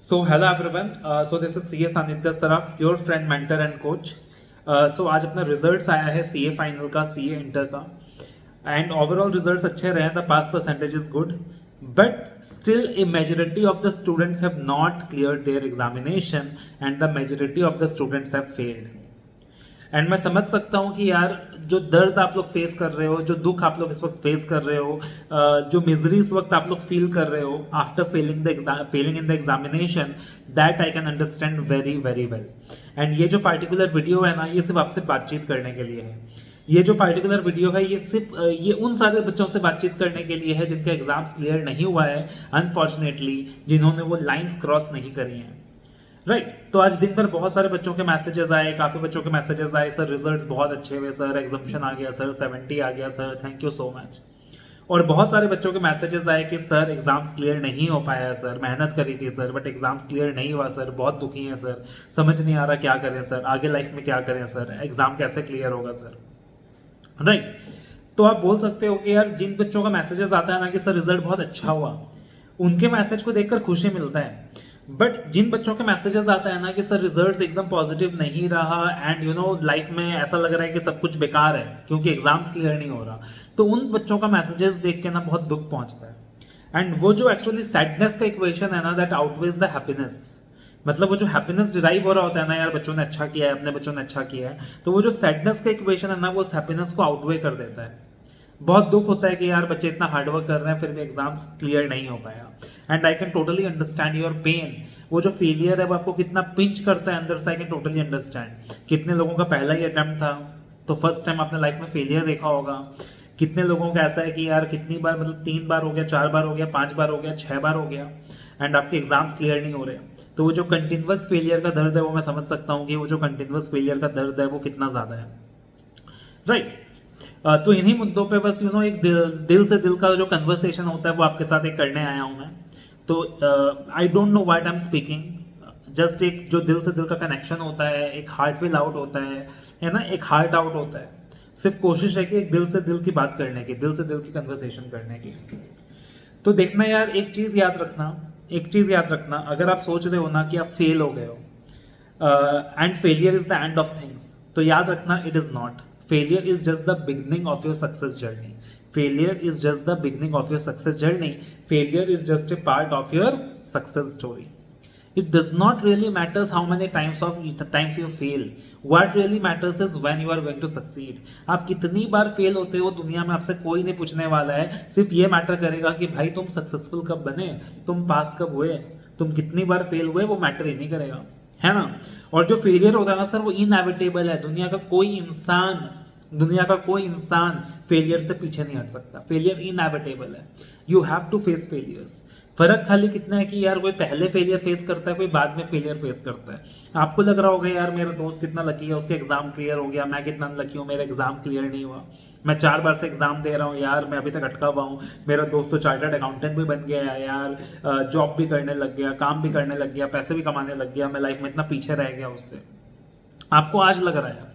So hello everyone. So this is CA Sanidhya Saraf, your friend, mentor and coach. So आज अपना results आया है CA final का, CA inter का, and overall results अच्छे रहे. The pass percentage is good, but still a majority of the students have not cleared their examination and the majority of the students have failed. And मैं समझ सकता हूँ कि यार जो दर्द आप लोग फेस कर रहे हो, जो दुख आप लोग इस वक्त फेस कर रहे हो, जो मिजरी इस वक्त आप लोग फील कर रहे हो after failing in the examination, that I can understand very very well. And ये जो पार्टिकुलर वीडियो है ना, ये सिर्फ आपसे बातचीत करने के लिए है. ये जो पार्टिकुलर वीडियो है, ये सिर्फ ये उन सारे बच्चों से बातचीत करने के लिए है जिनका एग्जाम्स क्लियर नहीं हुआ है अनफॉर्चुनेटली, जिन्होंने वो लाइंस क्रॉस नहीं करी हैं. राइट. तो आज दिन भर बहुत सारे बच्चों के मैसेजेस आए, काफ़ी बच्चों के मैसेजेस आए, सर रिजल्ट्स बहुत अच्छे हुए, सर एग्जामिशन आ गया, सर 70 आ गया, sir thank you so much. और बहुत सारे बच्चों के मैसेजेस आए कि सर एग्जाम्स क्लियर नहीं हो पाया, सर मेहनत करी थी सर बट एग्जाम्स क्लियर नहीं हुआ, सर बहुत दुखी हैं सर, समझ नहीं आ रहा क्या करें सर, आगे लाइफ में क्या करें सर, एग्जाम कैसे क्लियर होगा सर. राइट. तो आप बोल सकते हो कि यार जिन बच्चों का मैसेजेस आता है ना कि सर रिजल्ट बहुत अच्छा हुआ, उनके मैसेज को देखकर खुशी मिलता है. बट जिन बच्चों के मैसेजेस आता है ना कि सर रिजल्ट्स एकदम पॉजिटिव नहीं रहा एंड लाइफ में ऐसा लग रहा है कि सब कुछ बेकार है क्योंकि एग्जाम्स क्लियर नहीं हो रहा, तो उन बच्चों का मैसेजेस देख के ना बहुत दुख पहुंचता है. एंड वो जो एक्चुअली सैडनेस का इक्वेशन है ना, दैट आउटवेज द हैप्पीनेस. मतलब वो जो हैप्पीनेस डिराइव हो रहा होता है ना, यार बच्चों ने अच्छा किया है, अपने बच्चों ने अच्छा किया है, तो वो जो सैडनेस का इक्वेशन है ना, वो उस हैप्पीनेस को आउटवे कर देता है. बहुत दुख होता है कि यार बच्चे इतना हार्डवर्क कर रहे हैं फिर भी एग्जाम्स क्लियर नहीं हो पाया. And I can totally understand your pain. वो जो फेलियर है वो आपको कितना पिंच करता है अंदर से, आई कैन टोटली अंडरस्टैंड. कितने लोगों का पहला ही अटेम्प्ट था तो फर्स्ट टाइम आपने लाइफ में फेलियर देखा होगा. कितने लोगों का ऐसा है कि यार कितनी बार, मतलब 3 बार हो गया, 4 बार हो गया, 5 बार हो गया, 6 बार हो गया एंड आपके एग्जाम्स क्लियर नहीं हो रहे. तो वो जो कंटिन्यूअस फेलियर का दर्द है वो मैं समझ सकता हूँ कि वो जो कंटिन्यूअस फेलियर का दर्द है वो कितना ज़्यादा है. राइट. तो इन्हीं मुद्दों पे बस एक दिल से दिल का जो कन्वर्सेशन होता है वो आपके साथ एक करने आया हूँ मैं. तो I don't know what I am speaking. Just एक जो दिल से दिल का कनेक्शन होता है, एक हार्ट विल आउट होता है ना, एक हार्ट आउट होता है. सिर्फ कोशिश है कि एक दिल से दिल की बात करने की, दिल से दिल की कन्वर्सेशन करने की. तो देखना यार, एक चीज़ याद रखना, अगर आप सोच रहे हो ना कि आप फेल हो गए हो and failure is the end of things, तो याद रखना it is not. Failure is just the beginning of your success journey. Failure is just the beginning of your success journey. Failure is just a part of your success story. It does not really matters how many times you fail. What really matters is when you are going to succeed. आप कितनी बार fail होते हो दुनिया में आपसे कोई नहीं पूछने वाला है. सिर्फ ये मैटर करेगा कि भाई तुम सक्सेसफुल कब बने, तुम पास कब हुए, तुम कितनी बार फेल हुए, वो मैटर ही नहीं करेगा, है ना. और जो फेलियर होता है ना सर, वो इनएविटेबल है. दुनिया का कोई इंसान फेलियर से पीछे नहीं हट सकता. फेलियर इनएविटेबल है. You have to face failures. फर्क खाली कितना है कि यार कोई पहले फेलियर फेस करता है, कोई बाद में फेलियर फेस करता है. आपको लग रहा होगा यार मेरा दोस्त कितना लकी है, उसके एग्जाम क्लियर हो गया, मैं कितना लकी हूँ, मेरा एग्जाम क्लियर नहीं हुआ, मैं 4 बार से एग्जाम दे रहा हूँ यार, मैं अभी तक अटका हुआ हूँ. मेरा दोस्त तो चार्टर्ड अकाउंटेंट भी बन गया है यार, जॉब भी करने लग गया, काम भी करने लग गया, पैसे भी कमाने लग गया, मैं लाइफ में इतना पीछे रह गया उससे. आपको आज लग रहा है,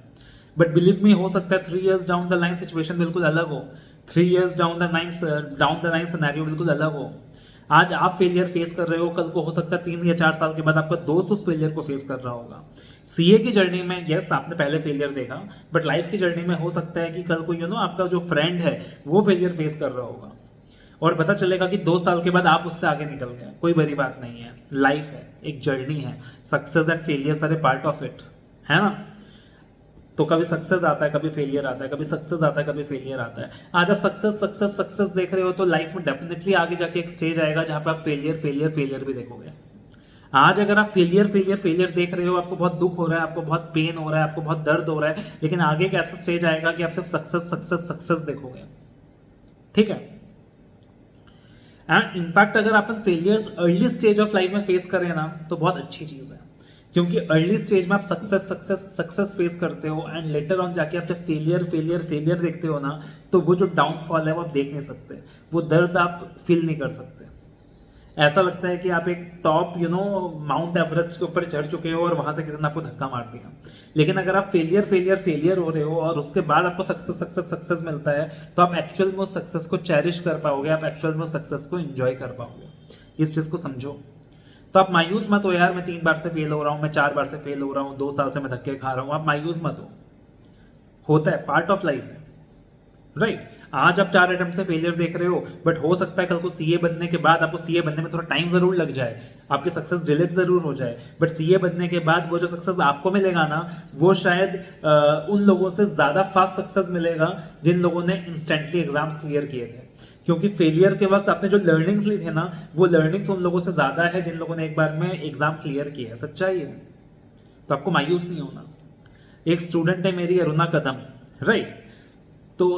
बट बिलीव मी, हो सकता है 3 years down the line situation बिल्कुल अलग हो. 3 years down the line scenario बिल्कुल अलग हो. आज आप फेलियर फेस कर रहे हो, कल को हो सकता है 3 या 4 साल के बाद आपका दोस्त उस फेलियर को फेस कर रहा होगा. सीए की जर्नी में यस आपने पहले फेलियर देखा, बट लाइफ की जर्नी में हो सकता है कि कल को आपका जो फ्रेंड है वो फेलियर फेस कर रहा होगा और पता चलेगा कि 2 साल के बाद आप उससे आगे निकल गए. कोई बड़ी बात नहीं है, लाइफ है, एक जर्नी है. Success and failures are a part of it, है ना. तो कभी सक्सेस आता है, कभी फेलियर आता है, कभी सक्सेस आता है, कभी फेलियर आता है. आज आप सक्सेस देख रहे हो तो लाइफ में डेफिनेटली आगे जाके एक स्टेज आएगा जहां पर आप फेलियर भी देखोगे. आज अगर आप फेलियर देख रहे हो, आपको बहुत दुख हो रहा है, आपको बहुत पेन हो रहा है, आपको बहुत दर्द हो रहा है, लेकिन आगे एक ऐसा स्टेज आएगा कि आप सिर्फ सक्सेस देखोगे. ठीक है. एंड इनफैक्ट अगर अपन failures early stage of life में फेस करें ना तो बहुत अच्छी चीज है, क्योंकि अर्ली स्टेज में आप सक्सेस फेस करते हो एंड लेटर ऑन जाके आप जब फेलियर देखते हो ना, तो वो जो डाउनफॉल है वो आप देख नहीं सकते, वो दर्द आप फील नहीं कर सकते. ऐसा लगता है कि आप एक टॉप माउंट एवरेस्ट के ऊपर चढ़ चुके हो और वहां से किसी ने आपको धक्का मार दिया. लेकिन अगर आप फेलियर हो रहे हो और उसके बाद आपको सक्सेस मिलता है, तो आप एक्चुअल में उस सक्सेस को चेरिश कर पाओगे, आप एक्चुअल में सक्सेस को एंजॉय कर पाओगे. इस चीज को समझो. तो आप मायूस मत हो यार, मैं 3 बार से फेल हो रहा हूँ, मैं 4 बार से फेल हो रहा हूँ, 2 साल से मैं धक्के खा रहा हूँ, आप मायूस मत हो, होता है, पार्ट ऑफ लाइफ है, राइट। आज आप 4 अटेम्प्ट से फेलियर देख रहे हो, बट हो सकता है कल को सीए बनने के बाद आपको सीए बनने में थोड़ा टाइम जरूर लग जाए, आपकी सक्सेस डिलेड जरूर हो जाए, बट सीए बनने के बाद वो जो सक्सेस आपको मिलेगा ना, वो शायद उन लोगों से ज्यादा फास्ट सक्सेस मिलेगा जिन लोगों ने इंस्टेंटली एग्जाम्स क्लियर किए थे। क्योंकि फेलियर के वक्त आपने जो लर्निंग्स ली थे ना, वो लर्निंग्स उन लोगों से ज्यादा है जिन लोगों ने एक बार में एग्जाम क्लियर किया है, सच्चाई है। तो आपको मायूस नहीं होना। एक स्टूडेंट है मेरी, अरुणा कदम, राइट। तो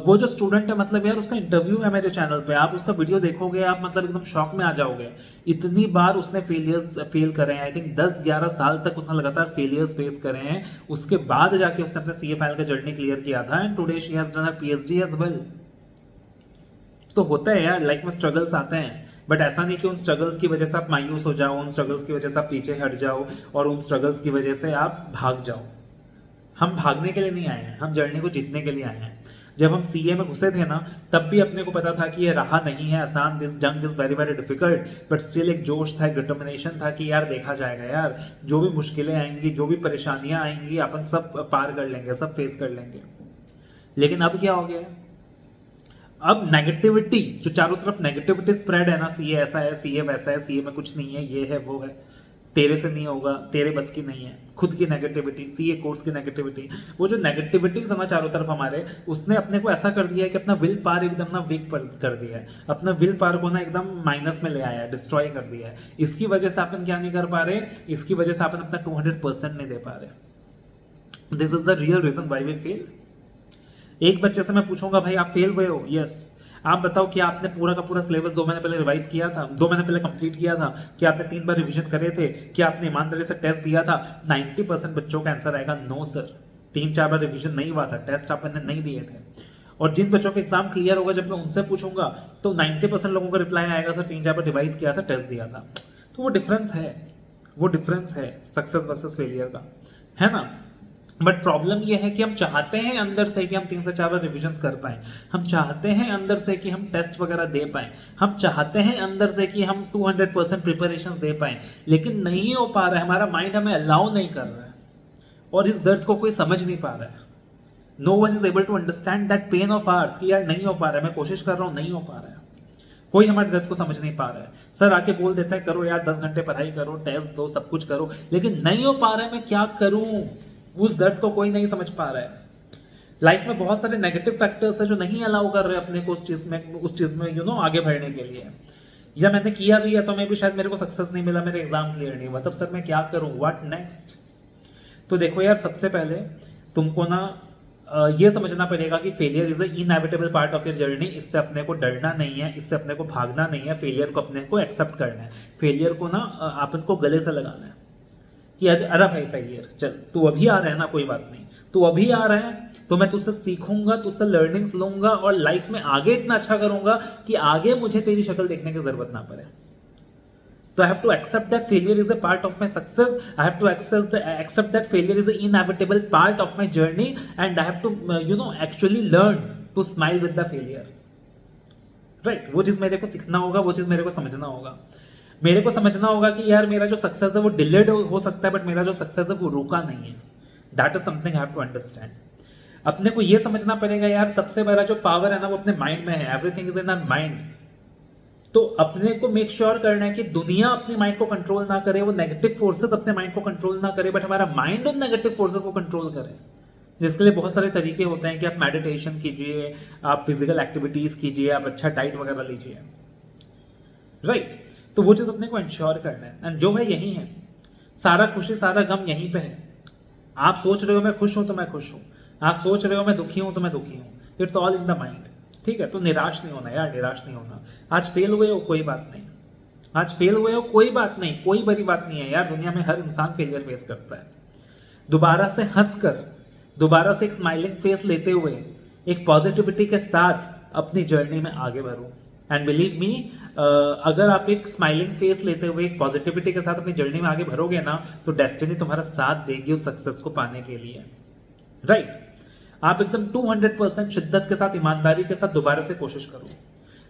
वो जो स्टूडेंट है, मतलब यार उसका इंटरव्यू है मेरे चैनल पे, आप उसका वीडियो देखोगे आप मतलब एकदम शॉक में आ जाओगे। इतनी बार उसने फेल करे हैं, आई थिंक 10-11 साल तक उसने लगातार फेलियर्स फेस करे हैं, उसके बाद जाके उसने अपने सीए फाइनल का जर्नी क्लियर किया था, and today she has done a PhD as well. तो होता है यार, लाइफ में स्ट्रगल्स आते हैं, बट ऐसा नहीं कि उन स्ट्रगल्स की वजह से आप मायूस हो जाओ, उन स्ट्रगल्स की वजह से आप पीछे हट जाओ, और उन स्ट्रगल्स की वजह से आप भाग जाओ। हम भागने के लिए नहीं आए हैं, हम जर्नी को जीतने के लिए आए हैं। जब हम सीए में घुसे थे ना, तब भी अपने को पता था कि ये राह नहीं है आसान, दिस जंग is very very difficult, but still एक जोश था, एक डिटर्मिनेशन था कि यार देखा जाएगा यार, जो भी मुश्किलें आएंगी, जो भी परेशानियां आएंगी, अपन सब पार कर लेंगे, सब फेस कर लेंगे। लेकिन अब क्या हो गया, अब नेगेटिविटी, जो चारों तरफ नेगेटिविटी स्प्रेड है ना, सीए ऐसा है, सीए वैसा है, सीए में कुछ नहीं है, ये है वो है, तेरे से नहीं होगा, तेरे बस की नहीं है, खुद की नेगेटिविटी, सीए कोर्स की नेगेटिविटी, वो जो नेगेटिविटी है ना चारों तरफ हमारे, उसने अपने को ऐसा कर दिया है कि अपना विल पावर एकदम ना वीक कर दिया है, अपना विल पावर को ना एकदम माइनस में ले आया है, डिस्ट्रॉय कर दिया है। इसकी वजह से अपन क्या नहीं कर पा रहे, इसकी वजह से अपन अपना 200% नहीं दे पा रहे। This is the real reason why we fail. एक बच्चे से मैं पूछूंगा भाई आप फेल हुए हो, यस, आप बताओ कि आपने पूरा का पूरा सिलेबस 2 महीने पहले रिवाइज किया था, 2 महीने पहले कंप्लीट किया था, कि आपने 3 बार रिवीजन करे थे, कि आपने ईमानदारी से टेस्ट दिया था? 90% बच्चों का आंसर आएगा नो सर, 3-4 बार रिवीजन नहीं हुआ था, टेस्ट आपने नहीं दिए थे। और जिन बच्चों के एग्जाम क्लियर होगा, जब मैं उनसे पूछूंगा तो 90% लोगों का रिप्लाई आएगा सर 3-4 बार रिवाइज किया था, टेस्ट दिया था। तो वो डिफरेंस है, वो डिफरेंस है सक्सेस वर्सेस फेलियर का, है ना। बट प्रॉब्लम यह है कि हम चाहते हैं अंदर से कि हम 3 से 4 बार रिविजन कर पाएं, हम चाहते हैं अंदर से कि हम टेस्ट वगैरह दे पाएं, हम चाहते हैं अंदर से कि हम 200% प्रिपरेशन दे पाएं, लेकिन नहीं हो पा रहा है, हमारा माइंड हमें अलाउ नहीं कर रहा है, और इस दर्द को कोई समझ नहीं पा रहा है। No one is able to understand that pain of ours, कि यार नहीं हो पा रहा है, मैं कोशिश कर रहा हूं, नहीं हो पा रहा है, कोई हमारे दर्द को समझ नहीं पा रहा है। सर आके बोल देता है करो यार 10 घंटे पढ़ाई करो, टेस्ट दो, सब कुछ करो, लेकिन नहीं हो पा रहा है, मैं क्या करूं, उस दर्द को कोई नहीं समझ पा रहा है। लाइफ में बहुत सारे नेगेटिव फैक्टर्स है जो नहीं अलाउ कर रहे अपने को उस चीज में आगे बढ़ने के लिए। या मैंने किया भी है तो मैं भी शायद मेरे को सक्सेस नहीं मिला, मेरे एग्जाम क्लियर नहीं हुआ, तब सर मैं क्या करूं, व्हाट नेक्स्ट। तो देखो यार, सबसे पहले तुमको ना ये समझना पड़ेगा कि failure is a inevitable part of your journey. इससे अपने को डरना नहीं है, इससे अपने को भागना नहीं है, फेलियर को अपने को एक्सेप्ट करना है। फेलियर को ना अपन को गले से लगाना है कि अरे भाई फेलियर, चल तू अभी आ रहा है ना, कोई बात नहीं, तू अभी आ रहा है तो मैं तुझसे सीखूंगा, तुझसे लर्निंग्स लूंगा और लाइफ में आगे इतना अच्छा करूंगा कि आगे मुझे तेरी शक्ल देखने की जरूरत ना पड़े। So I have to accept that failure is a part of my success. I have to accept that failure is an inevitable part of my journey, and I have to actually learn to smile with the failure. Right? वो चीज मेरे को सीखना होगा, वो चीज मेरे को समझना होगा। मेरे को समझना होगा कि यार मेरा जो सक्सेस है वो डिलेड हो सकता है, बट मेरा जो सक्सेस है वो रुका नहीं है। That is something I have to understand. अपने को ये समझना पड़ेगा यार, सबसे बड़ा जो पावर है ना वो अपने माइंड में है। Everything is in our mind. तो अपने को मेक श्योर करना है कि दुनिया अपने माइंड को कंट्रोल ना करे, वो नेगेटिव फोर्सेस अपने माइंड को कंट्रोल ना करे, बट हमारा माइंड उन नेगेटिव फोर्सेस को कंट्रोल करे। जिसके लिए बहुत सारे तरीके होते हैं कि आप मेडिटेशन कीजिए, आप फिजिकल एक्टिविटीज कीजिए, आप अच्छा डाइट वगैरह लीजिए, राइट। तो वो चीज अपने को इंश्योर करना है, एंड जो है यही है। सारा खुशी सारा गम यहीं पे है। आप सोच रहे हो मैं खुश हूं तो मैं खुश हूं, आप सोच रहे हो मैं दुखी हूं तो मैं दुखी हूं। It's all in the mind, ठीक है। तो निराश नहीं होना यार, निराश नहीं होना। आज फेल हुए हो कोई बात नहीं, आज फेल हुए हो कोई बात नहीं, कोई बड़ी बात नहीं है यार। दुनिया में हर इंसान फेलियर फेस करता है। दोबारा से हंसकर, दोबारा से एक स्माइलिंग फेस लेते हुए, एक पॉजिटिविटी के साथ अपनी जर्नी में आगे बढ़ो। एंड बिलीव मी, अगर आप एक स्माइलिंग फेस लेते हुए एक पॉजिटिविटी के साथ अपनी जर्नी में आगे बढ़ोगे ना, तो डेस्टिनी तुम्हारा साथ देगी उस सक्सेस को पाने के लिए, राइट। आप एकदम 200% शिद्दत के साथ, ईमानदारी के साथ दोबारा से कोशिश करो।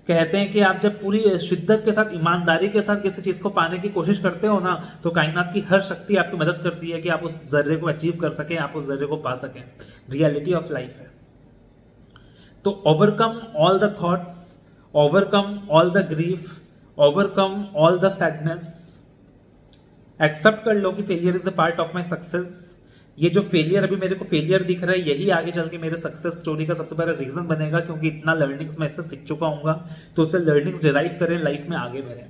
कहते हैं कि आप जब पूरी शिद्दत के साथ, ईमानदारी के साथ किसी चीज़ को पाने की कोशिश करते हो ना, तो कायनात की हर शक्ति आपकी मदद करती है कि आप उस जर्रे को अचीव कर सकें, आप उस जर्रे को पा सकें। रियलिटी ऑफ लाइफ है। तो overcome all the thoughts, overcome all the grief, overcome all the sadness. Accept कर लो कि failure is a part of my success. ये जो फेलियर अभी मेरे को फेलियर दिख रहा है, यही आगे चल के मेरे सक्सेस स्टोरी का सबसे बड़ा रीजन बनेगा, क्योंकि इतना लर्निंग्स मैं इससे सीख चुका हूँ। तो उससे लर्निंग्स डिराइव करें, लाइफ में आगे बढ़ें।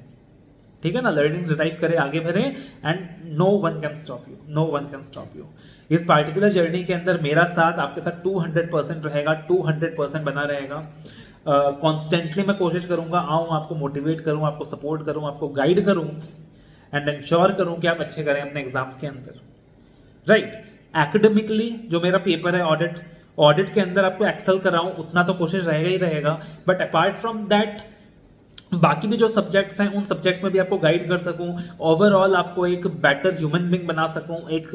ठीक है ना, लर्निंग्स डिराइव करें, आगे बढ़ें, and no one can stop you, no one can stop you. इस पार्टिकुलर जर्नी के अंदर मेरा साथ आपके साथ 200% रहेगा, 200% बना रहेगा। कॉन्स्टेंटली मैं कोशिश करूंगा आऊँ, आपको मोटिवेट करूँ, आपको सपोर्ट करूँ, आपको गाइड करूँ, एंड इंश्योर करूँ कि आप अच्छे करें अपने एग्जाम्स के अंदर। राइट, एकेडमिकली जो मेरा पेपर है ऑडिट के अंदर आपको एक्सेल कराऊं, उतना तो कोशिश रहेगा ही रहेगा। बट अपार्ट फ्रॉम दैट बाकी भी जो सब्जेक्ट्स हैं, उन सब्जेक्ट्स में भी आपको गाइड कर सकूं, ओवरऑल आपको एक बेटर ह्यूमन बीइंग बना सकूं, एक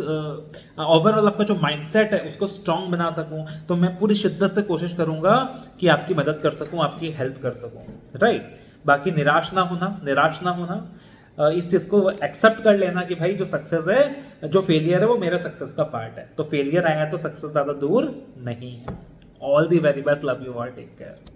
ओवरऑल आपका जो माइंडसेट है उसको स्ट्रांग बना सकूं। तो मैं पूरी शिद्दत से कोशिश करूंगा कि आपकी मदद कर सकूं, आपकी हेल्प कर सकूं। राइट, बाकी निराश ना होना, इस चीज़ को एक्सेप्ट कर लेना कि भाई जो सक्सेस है, जो फेलियर है, वो मेरा सक्सेस का पार्ट है। तो फेलियर आया तो सक्सेस ज़्यादा दूर नहीं है। All the very best, love you all, take care.